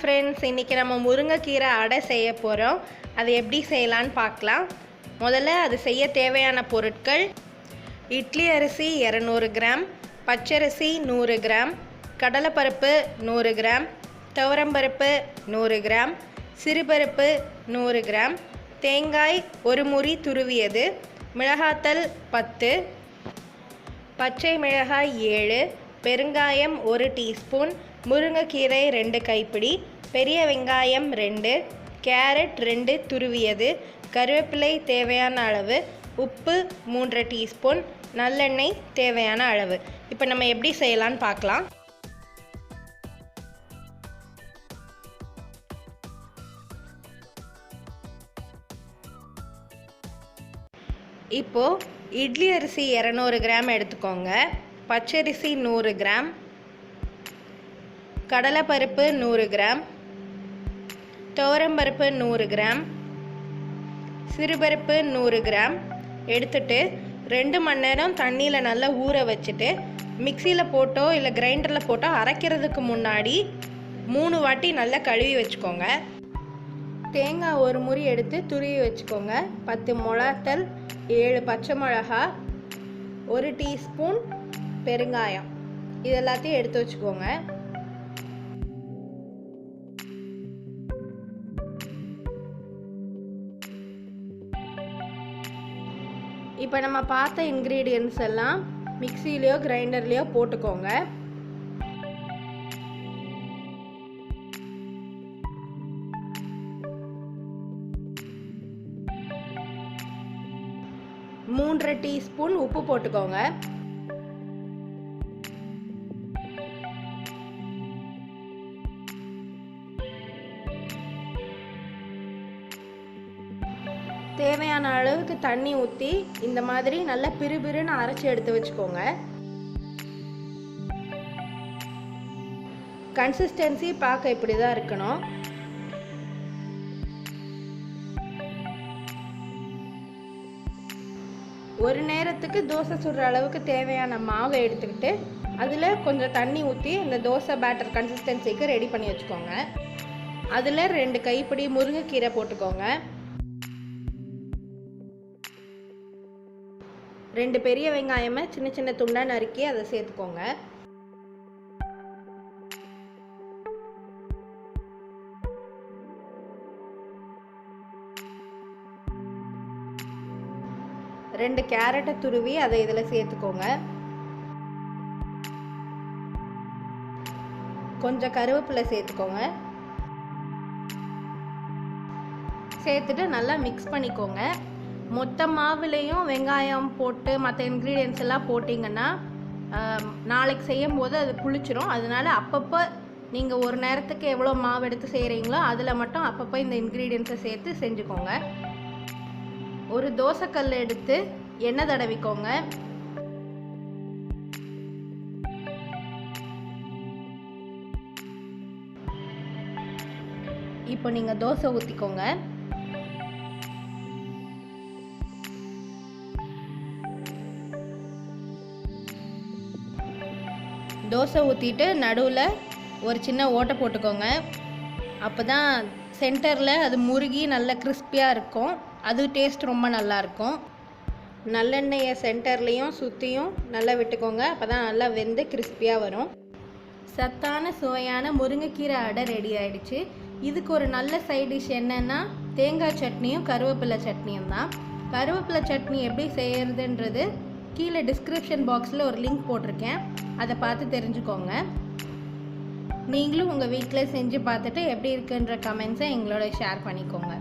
Friends, இன்றைக்கி நம்ம முருங்கைக்கீரை அடை செய்ய போகிறோம். அது எப்படி செய்யலான்னு பார்க்கலாம். முதல்ல அது செய்ய தேவையான பொருட்கள்: இட்லி அரிசி 200 கிராம், பச்சரிசி 100 கிராம், கடலைப்பருப்பு 100 கிராம், துவரம்பருப்பு 100 கிராம், சிறுபருப்பு 100 கிராம், தேங்காய் 1 முறி துருவியது, மிளகாத்தல் 10, பச்சை மிளகாய் 7, பெருங்காயம் 1 டீஸ்பூன், முருங்கைக்கீரை 2 கைப்பிடி, பெரிய வெங்காயம் 2, கேரட் 2 துருவியது, கருவேப்பிலை தேவையான அளவு, உப்பு 3 டீஸ்பூன், நல்லெண்ணெய் தேவையான அளவு. இப்போ நம்ம எப்படி செய்யலான்னு பார்க்கலாம். இப்போது இட்லி அரிசி 200 கிராம் எடுத்துக்கோங்க, பச்சரிசி 100 கிராம், கடலைப்பருப்பு 100 கிராம், துவரம்பருப்பு 100 கிராம், சிறுபருப்பு 100 கிராம் எடுத்துட்டு 2 மணி நேரம் தண்ணியில் நல்லா ஊற வச்சுட்டு மிக்சியில் போட்டோ இல்லை கிரைண்டரில் போட்டோ அரைக்கிறதுக்கு முன்னாடி 3 வாட்டி நல்லா கழுவி வச்சுக்கோங்க. தேங்காய் 1 முறி எடுத்து துருவி வச்சுக்கோங்க. 10 மிளகாத்தல், 7 பச்சை மிளகா, 1 டீஸ்பூன் பெருங்காயம், இது எல்லாத்தையும் எடுத்து வச்சுக்கோங்க. இப்போ நம்ம பார்த்த இன்க்ரீடியன்ட்ஸ் எல்லாம் மிக்சிலேயோ கிரைண்டர்லேயோ போட்டுக்கோங்க. மூன்றரை டீஸ்பூன் உப்பு போட்டுக்கோங்க. தேவையான அளவுக்கு தண்ணி ஊற்றி இந்த மாதிரி நல்லா பிறுபிறுன்னு அரைச்சி எடுத்து வச்சுக்கோங்க. கன்சிஸ்டன்சி பார்க்க இப்படி தான் இருக்கணும். ஒரு நேரத்துக்கு தோசை சுடுற அளவுக்கு தேவையான மாவை எடுத்துக்கிட்டு அதில் கொஞ்சம் தண்ணி ஊற்றி இந்த தோசை பேட்டர் கன்சிஸ்டன்சிக்கு ரெடி பண்ணி வச்சுக்கோங்க. அதில் 2 கைப்பிடி முருங்கைக்கீரை போட்டுக்கோங்க. 2 பெரிய வெங்காயமை சின்ன சின்ன துண்டாக நறுக்கி அதை சேர்த்துக்கோங்க. ரெண்டு கேரட்டை துருவி அதை இதில் சேர்த்துக்கோங்க. கொஞ்சம் கருவேப்பிலை சேர்த்துக்கோங்க. சேர்த்துட்டு நல்லா மிக்ஸ் பண்ணிக்கோங்க. மொத்த மாவுலேயும் வெங்காயம் போட்டு மற்ற இன்க்ரீடியன்ஸ் எல்லாம் போட்டிங்கன்னா நாளைக்கு செய்யும் போது அது புளிச்சிரும். அதனால அப்பப்போ நீங்கள் ஒரு நேரத்துக்கு எவ்வளோ மாவு எடுத்து செய்கிறீங்களோ அதில் மட்டும் அப்பப்போ இந்த இன்க்ரீடியன்ஸை சேர்த்து செஞ்சுக்கோங்க. ஒரு தோசைக்கல் எடுத்து எண்ணெய் தடவிக்கோங்க. இப்போ நீங்கள் தோசை ஊற்றிக்கோங்க. தோசை ஊற்றிட்டு நடுவில் ஒரு சின்ன ஓட்டை போட்டுக்கோங்க. அப்போ தான் சென்டரில் அது முருகி நல்லா கிறிஸ்பியாக இருக்கும். அது டேஸ்ட் ரொம்ப நல்லாயிருக்கும். நல்லெண்ணெயை சென்டர்லேயும் சுற்றியும் நல்லா விட்டுக்கோங்க. அப்போ தான் நல்லா வெந்து கிறிஸ்பியாக வரும். சத்தான சுவையான முருங்கைக்கீரை அடை ரெடி ஆகிடுச்சு. இதுக்கு ஒரு நல்ல சைட் டிஷ் என்னென்னா தேங்காய் சட்னியும் கருவேப்பிலை சட்னியும் தான். கருவேப்பிலை சட்னி எப்படி செய்கிறதுன்றது கீழே டிஸ்கிரிப்ஷன் பாக்ஸில் ஒரு லிங்க் போட்டிருக்கேன், அதை பார்த்து தெரிஞ்சுக்கோங்க. நீங்களும் உங்கள் வீட்டில் செஞ்சு பார்த்துட்டு எப்படி இருக்குன்ற கமெண்ட்ஸை எங்களோட ஷேர் பண்ணிக்கோங்க.